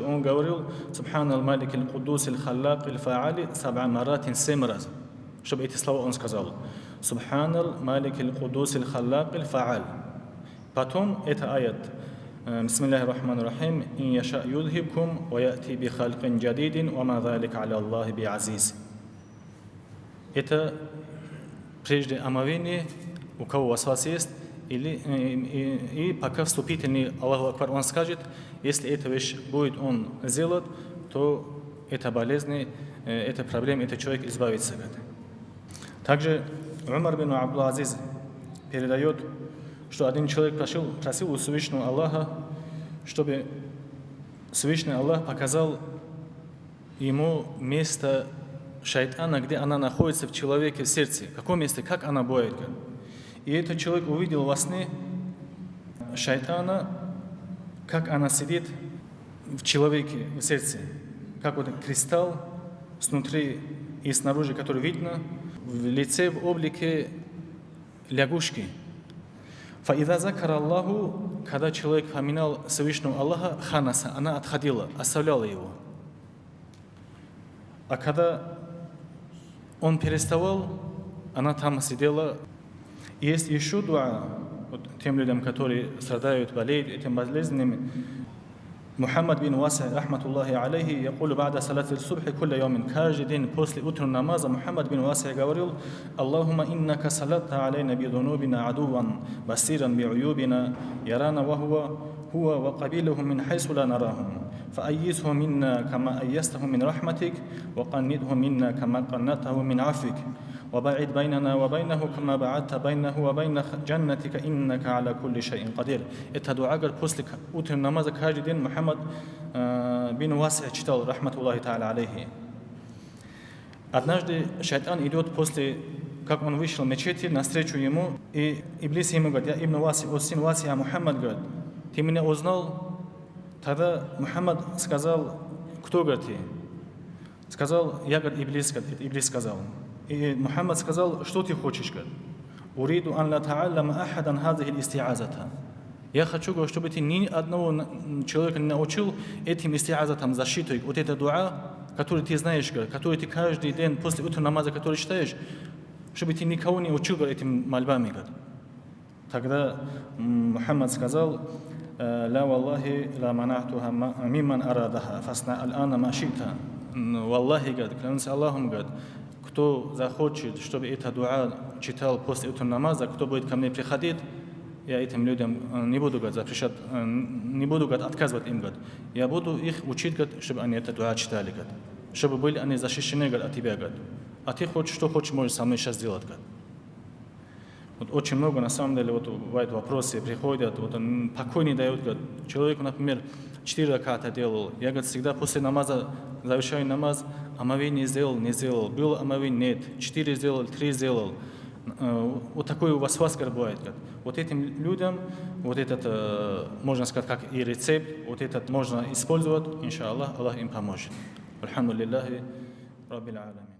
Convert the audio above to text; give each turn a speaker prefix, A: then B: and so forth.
A: Он говорил: «Субханал малик аль-Кудус аль-Халлак аль-Фаали саб'а маратин, 7 раз». Чтобы эти слова он сказал. «Субханал малик аль-Кудус аль-Халлак аль-Фаал». Потом это аят. Бисмиллахир рахманир рахим. «Ин яша юдхибкум ва яти би халкин джадидин ва ма залика аля Аллахи би азиз». Это прежде омовение, у кого вас есть, и пока вступительный Аллаху Акбар он скажет, если эта вещь будет он сделать, то эта болезнь, эта проблема, этот человек избавится. Также Умар бин Абдул-Азиз передает, что один человек просил у Всевышнего Аллаха, чтобы Всевышний Аллах показал ему место шайтана, где она находится в человеке, в сердце. Какое место, как она боит. И этот человек увидел во сне шайтана, как она сидит в человеке, в сердце. Как вот кристалл снутри и снаружи, который видно, в лице, в облике лягушки. «Фаида закар Аллаху», когда человек поминал Всевышнего Аллаха, ханаса, она отходила, оставляла его. А когда он переставал, она там сидела. Есть еще дуа вот, тем людям, которые страдают, болеют этим болезнями. Мухаммад бин Васи, рахматуллахи алейхи, якулю ба'да салати субхи кулля йомин. Каждый день после утреннего намаза Мухаммад бин Васи говорил: «Аллахума иннака салатта алейна би дунубина адуван, басиран би уюбина, ярана вахуа, хуа ва кабилуху мин хайсу ла нарахум. فأيسه منا كما أيسته من رحمتك وقنده منا كما قنته من عفوك وبعد بيننا وبينه كما بعدت بينه وبين جنتك إنك على كل شيء قدير». Это дуа после утреннего намаза каждый день Мухаммад бин Васи читал, рахматуллахи та'аля алейхи. Однажды шайтан идет после, как он вышел в мечети, навстречу ему, и Иблис ему говорит: «Я Ибн Васи, о сын Васи, а Мухаммад говорит: ты меня узнал?» Тогда Мухаммад сказал: «Кто, говорит, ты?» Сказал: «Я, говорит, Иблис», говорит, Иблис сказал. И Мухаммад сказал: «Что ты хочешь, говорит?» «Уриду ан ла та'аллама ахадан хазихи истиазата». Я хочу, говорит, чтобы ты ни одного человека не научил этим истиазатам, защитой, вот это дуа, который ты знаешь, говорит, который ты каждый день после утреннего намаза, который читаешь, чтобы ты никого не учил, говорит, этим мольбами, говорит. Тогда Мухаммад сказал: «Ла валлахи ла манахтуха мимман арадаха, фасна аль-ана ма ши'та». Валлахи, говорит, клянусь Аллахом, говорит, кто захочет, чтобы это дуа читал после утреннего намаза, кто будет ко мне приходить, я этим людям не буду, говорит, запрещать, не буду, говорит, отказывать им, говорит. Я буду их учить, говорит, чтобы они это дуа читали, говорит, чтобы были они защищены, говорит, от тебя, говорит. А ты хочешь, что хочешь, можешь со мной сейчас сделать, говорит. Вот очень много, на самом деле, вот бывают вопросы, приходят, вот он покой не дает, говорит. Человеку, например, 4 раката делал. Я, говорит, всегда после намаза завершаю намаз, омовение сделал, не сделал. Было омовение, нет. 4 сделал, 3 сделал. Вот такой у вас бывает. Говорит. Вот этим людям, вот этот, можно сказать, как и рецепт, вот этот можно использовать, иншаллах, Аллах им поможет. Альхамдулиллахи, Раббил Аламин.